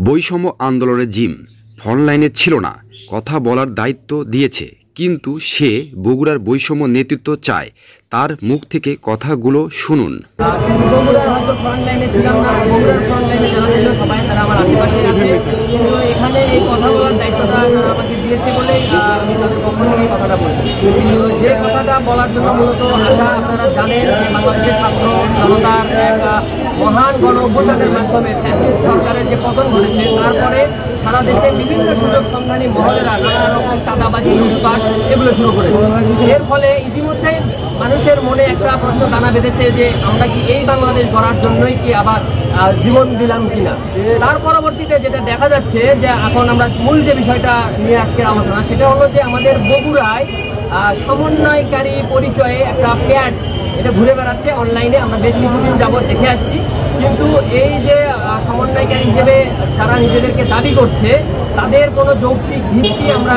বৈষম্য আন্দোলনের জিম ফ্রন্টলাইনে ছিল না, কথা বলার দায়িত্ব দিয়েছে, কিন্তু সে বগুড়ার বৈষম্য নেতৃত্ব চায়। তার মুখ থেকে কথাগুলো শুনুন। এখানে এই কথা বলার দায়িত্বটা আমাকে দিয়েছে বলেই আমি তাদের পক্ষ থেকে এই কথাটা বলছি। কিন্তু যে কথাটা বলার জন্য মূলত আশা, আপনারা জানেন বাংলাদেশের ছাত্র জনতার এক মহান গণ অভ্যুত্থানের মাধ্যমে ফ্যাসিস্ট সরকারের যে পতন ঘটেছে, তারপরে সারা দেশে বিভিন্ন সুযোগ সন্ধানী মহলেরা নানা রকম চাঁদাবাজি, লুটপাট এগুলো শুরু করেছে। এর ফলে ইতিমধ্যে মানুষের মনে একটা প্রশ্ন দানা বেঁধেছে যে আমরা কি এই বাংলাদেশ গড়ার জন্যই কি আবার জীবন দিলাম কিনা। তার পরবর্তীতে যেটা দেখা যাচ্ছে যে এখন আমরা মূল যে বিষয়টা নিয়ে আজকের আলোচনা, সেটা হলো যে আমাদের বগুড়ায় সমন্বয়কারী পরিচয়ে একটা প্যাড এটা ঘুরে বেড়াচ্ছে অনলাইনে। আমরা বেশ কিছুদিন যাবৎ দেখে আসছি, কিন্তু এই যে সমন্বয়কারী হিসেবে যারা নিজেদেরকে দাবি করছে, তাদের কোনো যৌক্তিক ভিত্তি আমরা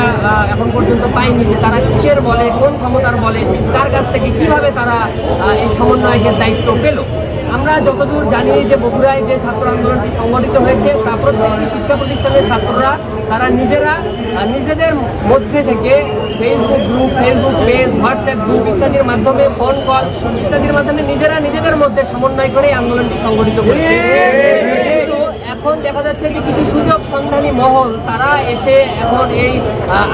এখন পর্যন্ত পাইনি যে তারা কিসের বলে, কোন ক্ষমতার বলে, কার কাছ থেকে কিভাবে তারা এই সমন্বয়কের দায়িত্ব পেল। আমরা যতদূর জানি যে বগুড়ায় যে ছাত্র আন্দোলনটি সংগঠিত হয়েছে, তা প্রত্যেকটি শিক্ষা প্রতিষ্ঠানের ছাত্ররা তারা নিজেরা নিজেদের মধ্যে থেকে Facebook group, Facebook page, WhatsApp group ইত্যাদির মাধ্যমে, ফোন কল ইত্যাদির মাধ্যমে নিজেরা নিজেদের মধ্যে সমন্বয় করে আন্দোলনটি সংগঠিত করেছে। এখন দেখা যাচ্ছে যে কিছু সুযোগ সন্ধানী মহল তারা এসে এখন এই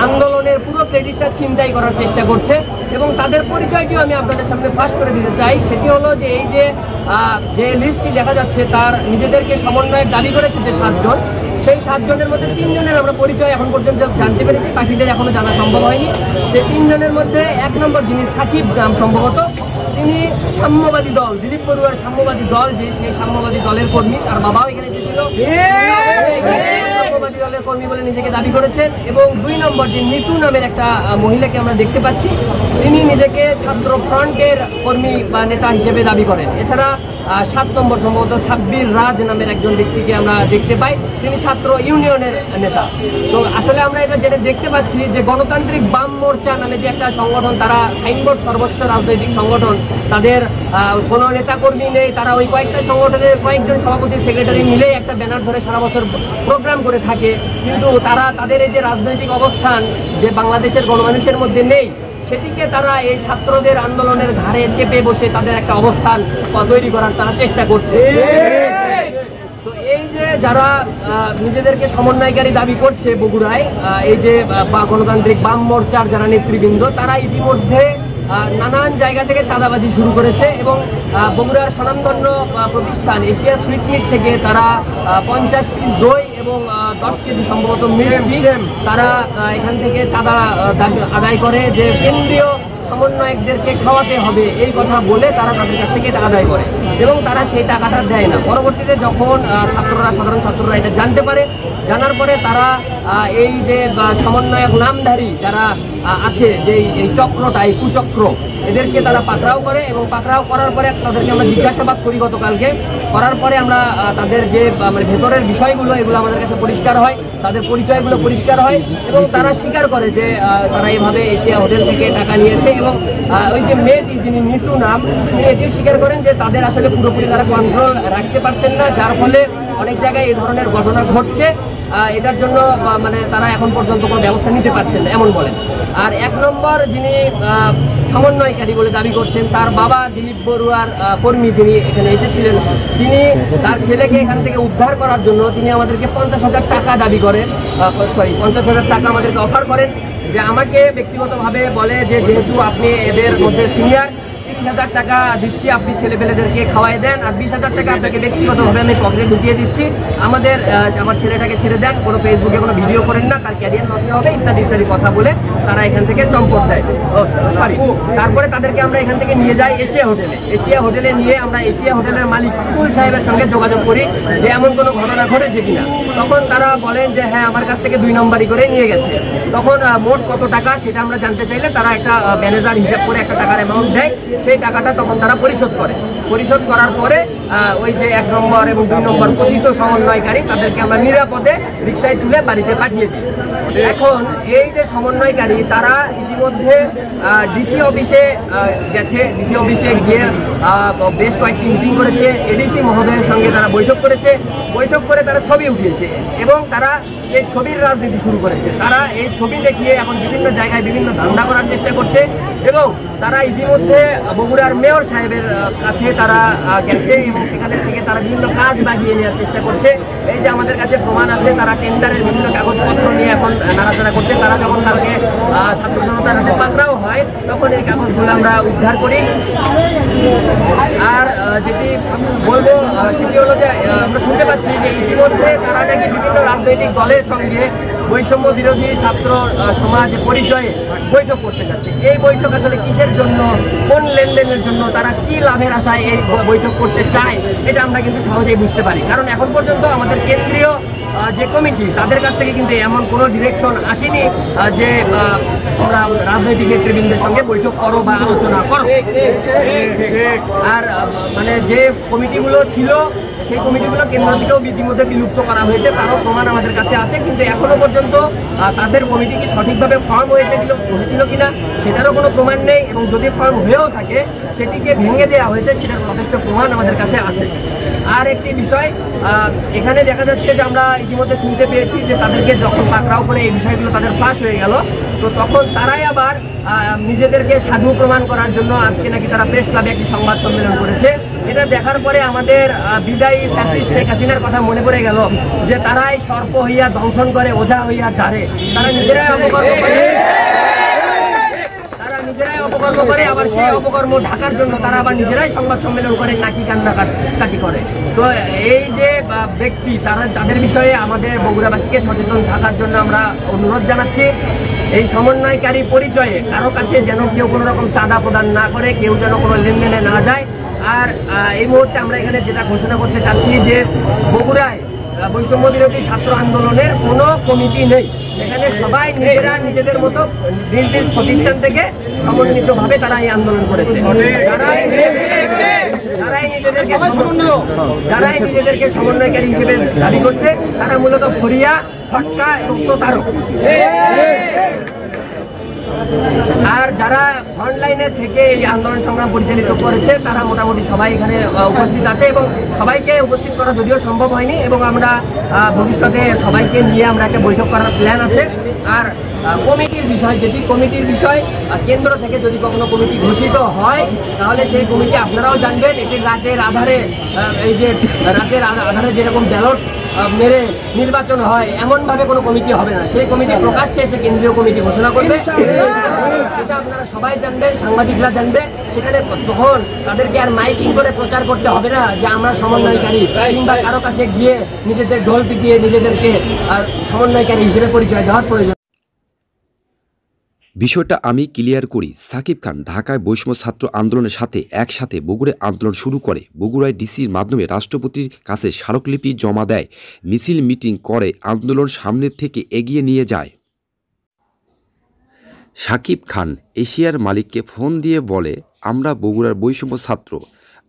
আন্দোলনের পুরো ক্রেডিটটা ছিনতাই করার চেষ্টা করছে, এবং তাদের পরিচয়টিও আমি আপনাদের সামনে ফাঁস করে দিতে চাই। সেটি হলো যে এই যে লিস্টটি দেখা যাচ্ছে, তার নিজেদেরকে সমন্বয়ের দাবি করেছে যে 7 জন, সেই 7 জনের মধ্যে 3 জনের আমরা পরিচয় এখন পর্যন্ত জানতে পেরেছি, বাকিদের এখনো জানা সম্ভব হয়নি। সেই 3 জনের মধ্যে 1 নম্বর যিনি সাকিব নাম সম্ভবত, তিনি সাম্যবাদী দল, দিলীপ বড়ুয়ার সাম্যবাদী দল, যে সেই সাম্যবাদী দলের কর্মী, তার বাবাও এখানে এসেছিল, সাম্যবাদী দলের কর্মী বলে নিজেকে দাবি করেছেন। এবং 2 নম্বর যে নিতু নামের একটা মহিলাকে আমরা দেখতে পাচ্ছি, তিনি নিজেকে ছাত্র ফ্রন্টের কর্মী বা নেতা হিসেবে দাবি করেন। এছাড়া 7 নম্বর সম্ভবত সাব্বির রাজ নামের একজন ব্যক্তিকে আমরা দেখতে পাই, তিনি ছাত্র ইউনিয়নের নেতা। তো আসলে আমরা এটা যেটা দেখতে পাচ্ছি যে গণতান্ত্রিক বাম মোর্চা নামে যে একটা সংগঠন, তারা সাইনবোর্ড সর্বস্ব রাজনৈতিক সংগঠন, তাদের কোনো নেতাকর্মী নেই, তারা ওই কয়েকটা সংগঠনের কয়েকজন সভাপতি সেক্রেটারি মিলে একটা ব্যানার ধরে সারা বছর প্রোগ্রাম করে থাকে, কিন্তু তারা তাদের এই যে রাজনৈতিক অবস্থান যে বাংলাদেশের গণমানুষের মধ্যে নেই, সেটিকে তারা এই ছাত্রদের আন্দোলনের ধারে চেপে বসে তাদের একটা অবস্থান তৈরি করার তারা চেষ্টা করছে। তো এই যে যারা নিজেদেরকে সমন্বয়কারী দাবি করছে বগুড়ায়, এই যে গণতান্ত্রিক বাম মোর্চার যারা নেতৃবৃন্দ, তারা ইতিমধ্যে নানান জায়গা থেকে চাঁদাবাজি শুরু করেছে, এবং বগুড়ার স্বনামধন্য প্রতিষ্ঠান এশিয়া সুইট মিট থেকে তারা 50 পিস দই এবং 10 কেজি সম্ভবত মিষ্টি তারা এখান থেকে চাঁদা আদায় করে, যে কেন্দ্রীয় সমন্বয়কদেরকে খাওয়াতে হবে এই কথা বলে তারা তাদের কাছ থেকে টাকা আদায় করে, এবং তারা সেই টাকাটা দেয় না। পরবর্তীতে যখন সাধারণ ছাত্ররা এটা জানতে পারে, জানার পরে তারা এই যে সমন্বয়ক নামধারী যারা আছে, যে এই চক্রটা, এই কুচক্র, এদেরকে তারা পাকড়াও করে, এবং পাকড়াও করার পরে তাদেরকে আমরা জিজ্ঞাসাবাদ করি গতকালকে। করার পরে আমরা তাদের যে ভেতরের বিষয়গুলো, এগুলো আমাদের কাছে পরিষ্কার হয়, তাদের পরিচয়গুলো পরিষ্কার হয়, এবং তারা স্বীকার করে যে তারা এইভাবে এশিয়া হোটেল থেকে টাকা নিয়েছে। এবং ওই যে মেয়েটি, যিনি নিতু নাম, তিনি এটিও স্বীকার করেন যে তাদের আসলে পুরোপুরি তারা কন্ট্রোল রাখতে পারছেন না, যার ফলে অনেক জায়গায় এই ধরনের ঘটনা ঘটছে। এটার জন্য তারা এখন পর্যন্ত কোনো ব্যবস্থা নিতে পারছেন না এমন বলেন। আর 1 নম্বর যিনি সমন্বয়কারী বলে দাবি করছেন, তার বাবা দিলীপ বড়ুয়ার কর্মী যিনি এখানে এসেছিলেন, তিনি তার ছেলেকে এখান থেকে উদ্ধার করার জন্য তিনি আমাদেরকে 50,000 টাকা দাবি করেন, 50,000 টাকা আমাদেরকে অফার করেন, যে আমাকে ব্যক্তিগতভাবে বলে যে যেহেতু আপনি এদের মধ্যে সিনিয়র, 30,000 টাকা দিচ্ছি, আপনি ছেলেপেলেদেরকে খাওয়াই দেন, আর 20,000 টাকা আপনাকে ব্যক্তিগতভাবে আমি পকেটে ঢুকিয়ে দিচ্ছি, আমার ছেলেটাকে ছেড়ে দেন, কোনো ফেসবুকে কোনো ভিডিও করেন না, তার ক্যারিয়ার নষ্ট হবে, ইত্যাদি ইত্যাদি কথা বলে তারা এখান থেকে চম্পট দেয়। তারপরে তাদেরকে আমরা এখান থেকে নিয়ে যাই এশিয়া হোটেলে। এশিয়া হোটেলে নিয়ে আমরা এশিয়া হোটেলের মালিক টুটুল সাহেবের সঙ্গে যোগাযোগ করি যে এমন কোনো ঘটনা ঘটেছে কিনা। তখন তারা বলেন যে হ্যাঁ, আমার কাছ থেকে 2 নম্বরই করে নিয়ে গেছে। তখন মোট কত টাকা সেটা আমরা জানতে চাইলে তারা একটা ম্যানেজার হিসাব করে একটা টাকার অ্যামাউন্ট দেয়, সেই সেই টাকাটা তখন তারা পরিশোধ করার পরে ওই যে 1 নম্বর এবং 2 নম্বর কথিত সমন্বয়কারী তাদেরকে আমরা নিরাপদে রিক্সায় তুলে বাড়িতে পাঠিয়ে দিই। এখন এই যে সমন্বয়কারী তারা ইতিমধ্যে ডিসি অফিসে গেছে, ডিসি অফিসে গিয়ে বেশ কয়েকটি মিটিং করেছে, এডিসি মহোদয়ের সঙ্গে তারা বৈঠক করেছে, বৈঠক করে তারা ছবি উঠিয়েছে এবং তারা এই ছবির রাজনীতি শুরু করেছে। তারা এই ছবি দেখিয়ে এখন বিভিন্ন জায়গায় বিভিন্ন ধান্দা করার চেষ্টা করছে এবং তারা ইতিমধ্যে বগুড়ার মেয়র সাহেবের কাছে তারা গেছে এবং সেখানে থেকে তারা বিভিন্ন কাজ বাগিয়ে নেওয়ার চেষ্টা করছে। এই যে আমাদের কাছে প্রমাণ আছে, তারা টেন্ডারের বিভিন্ন কাগজপত্র নিয়ে এখন নাড়াচাড়া করছে। তারা যখন কালকে ছাত্র জনতার হাতে পাকড়াও হয় তখন এই কাগজগুলো আমরা উদ্ধার করি। আর যেটি বলবো সেটি হলো যে আমরা শুনতে পাচ্ছি যে ইতিমধ্যে তারা নাকি বিভিন্ন রাজনৈতিক দলের সঙ্গে বৈষম্য বিরোধী ছাত্র সমাজ পরিচয়ে বৈঠক করতে যাচ্ছে। এই বৈঠক আসলে কিসের জন্য, কোন লেনদেনের জন্য, তারা কি লাভের আশায় এই বৈঠক করতে চায় এটা আমরা কিন্তু সহজেই বুঝতে পারি। কারণ এখন পর্যন্ত আমাদের কেন্দ্রীয় যে কমিটি তাদের কাছ থেকে কিন্তু এমন কোনো ডিরেকশন আসেনি যে আমরা রাজনৈতিক নেতৃবৃন্দের সঙ্গে বৈঠক করো বা আলোচনা করো। আর মানে যে কমিটিগুলো ছিল সেই কমিটিগুলো কেন্দ্র থেকেও ইতিমধ্যে বিলুপ্ত করা হয়েছে, তারও প্রমাণ আমাদের কাছে আছে। কিন্তু এখনো পর্যন্ত তাদের কমিটি কি সঠিকভাবে ফর্ম হয়েছিল কিনা সেটারও কোনো প্রমাণ নেই এবং যদি ফর্ম হয়েও থাকে সেটিকে ভেঙে দেওয়া হয়েছে সেটার যথেষ্ট প্রমাণ আমাদের কাছে আছে। আর একটি বিষয় এখানে দেখা যাচ্ছে যে আমরা ইতিমধ্যে শুনতে পেয়েছি যে তাদেরকে যখন পাকড়াও করে এই বিষয়গুলো তাদের ফাঁস হয়ে গেল, তো তখন তারাই আবার নিজেদেরকে সাধু প্রমাণ করার জন্য আজকে নাকি তারা প্রেস ক্লাবে একটি সংবাদ সম্মেলন করেছে। এটা দেখার পরে আমাদের বিদায়ী ফ্যাসিস্ট শেখ হাসিনার কথা মনে পড়ে গেল যে তারাই সর্প হইয়া দংশন করে, ওঝা হইয়া ঝাড়ে। তারা নিজেরাই অপকর্ম করে, আবার সেই অপকর্ম ঢাকার জন্য তারা আবার নিজেরাই সংবাদ সম্মেলন করে, নাকি কান্নাকাটি করে। তো এই যে ব্যক্তি তাদের বিষয়ে আমাদের বগুড়াবাসীকে সচেতন থাকার জন্য আমরা অনুরোধ জানাচ্ছি। এই সমন্বয়কারী পরিচয়ে কারো কাছে যেন কেউ কোনো রকম চাঁদা প্রদান না করে, কেউ যেন কোনো লেনদেনে না যায়। আর এই মুহূর্তে আমরা এখানে যেটা ঘোষণা করতে চাচ্ছি যে বগুড়ায় বৈষম্য বিরোধী ছাত্র আন্দোলনের কোনো কমিটি নেই। এখানে সবাই নিজেরা নিজেদের মতো নিজ নিজ প্রতিষ্ঠান থেকে সমন্বিতভাবে তারা এই আন্দোলন করেছে। যারাই নিজেদেরকে সমন্বয়কারী হিসেবে দাবি করছে তারা মূলত ফরিয়া, ফটকা এবং প্রতারক। আর যারা ফ্রন্টলাইনে থেকে এই আন্দোলন সংগ্রাম পরিচালিত করেছে তারা মোটামুটি সবাই এখানে উপস্থিত আছে এবং সবাইকে উপস্থিত করা যদিও সম্ভব হয়নি এবং আমরা ভবিষ্যতে সবাইকে নিয়ে আমরা একটা বৈঠক করার প্ল্যান আছে। আর কমিটির বিষয়, যেটি কমিটির বিষয়, কেন্দ্র থেকে যদি কখনো কমিটি ঘোষিত হয় তাহলে সেই কমিটি আপনারাও জানবেন। এটি রাতের আধারে, এই যে রাতের আধারে যেরকম ব্যালট মেরে নির্বাচন হয় এমনভাবে কোনো কমিটি হবে না। সেই কমিটি প্রকাশ্যে এসে কেন্দ্রীয় কমিটি ঘোষণা করবে, সেটা আপনারা সবাই জানবেন, সাংবাদিকরা জানবে। সেখানে তখন তাদেরকে আর মাইকিং করে প্রচার করতে হবে না যে আমরা সমন্বয়কারী, কিংবা কারো কাছে গিয়ে নিজেদের ঢোল পিটিয়ে নিজেদেরকে সমন্বয়কারী হিসেবে পরিচয় দেওয়ার প্রয়োজন। বিষয়টা আমি ক্লিয়ার করি। সাকিব খান ঢাকায় বৈষম্য ছাত্র আন্দোলনের সাথে একসাথে বগুড়ায় আন্দোলন শুরু করে, বগুড়ায় ডিসির মাধ্যমে রাষ্ট্রপতির কাছে স্মারকলিপি জমা দেয়, মিছিল মিটিং করে আন্দোলন সামনের থেকে এগিয়ে নিয়ে যায়। সাকিব খান এশিয়ার মালিককে ফোন দিয়ে বলে, আমরা বগুড়ার বৈষম্য ছাত্র,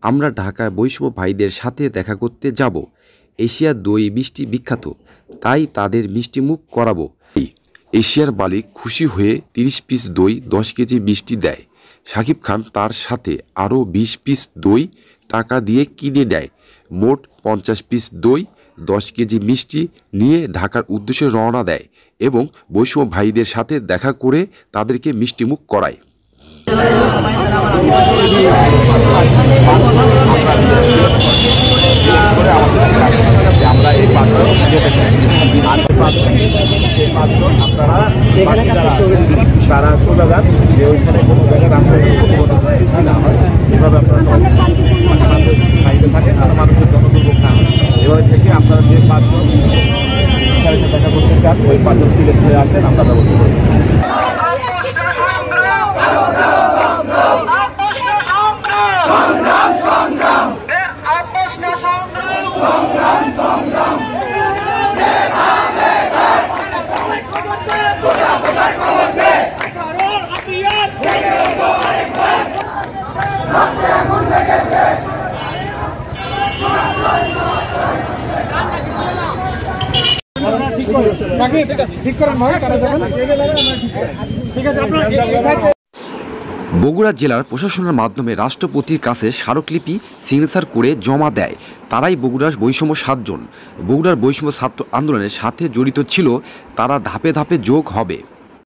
আমরা ঢাকায় বৈষম্য ভাইদের সাথে দেখা করতে যাব। এশিয়ার দই মিষ্টি বিখ্যাত, তাই তাদের মিষ্টি মুখ করাবো। এশিয়ার মালিক খুশি হয়ে 30 পিস দই 10 কেজি মিষ্টি দেয়। সাকিব খান তার সাথে আরও 20 পিস দই টাকা দিয়ে কিনে নেয়। মোট 50 পিস দই 10 কেজি মিষ্টি নিয়ে ঢাকার উদ্দেশ্যে রওনা দেয় এবং বৈষম্য ভাইদের সাথে দেখা করে তাদেরকে মিষ্টিমুখ করায়। আমরা এই তারা চলে যান যে ওইখানে কোনো জায়গায় রাস্তায় না হয়, এভাবে আপনারা সাইডে থাকেন আর মানুষের জনদুর্ভোগ না হয়। এভাবে থেকে আপনারা যে 5 জন দেখা করতে চান ওই 5 জন সিলেক্ট হয়ে আসেন, আমরা ব্যবস্থা করি। বগুড়া জেলার প্রশাসনের মাধ্যমে রাষ্ট্রপতির কাছে স্মারকলিপি সিগনেচার করে জমা দেয় তারাই বগুড়ার বৈষম্য 7 জন। বগুড়ার বৈষম্য ছাত্র আন্দোলনের সাথে জড়িত ছিল, তারা ধাপে ধাপে যোগ হবে।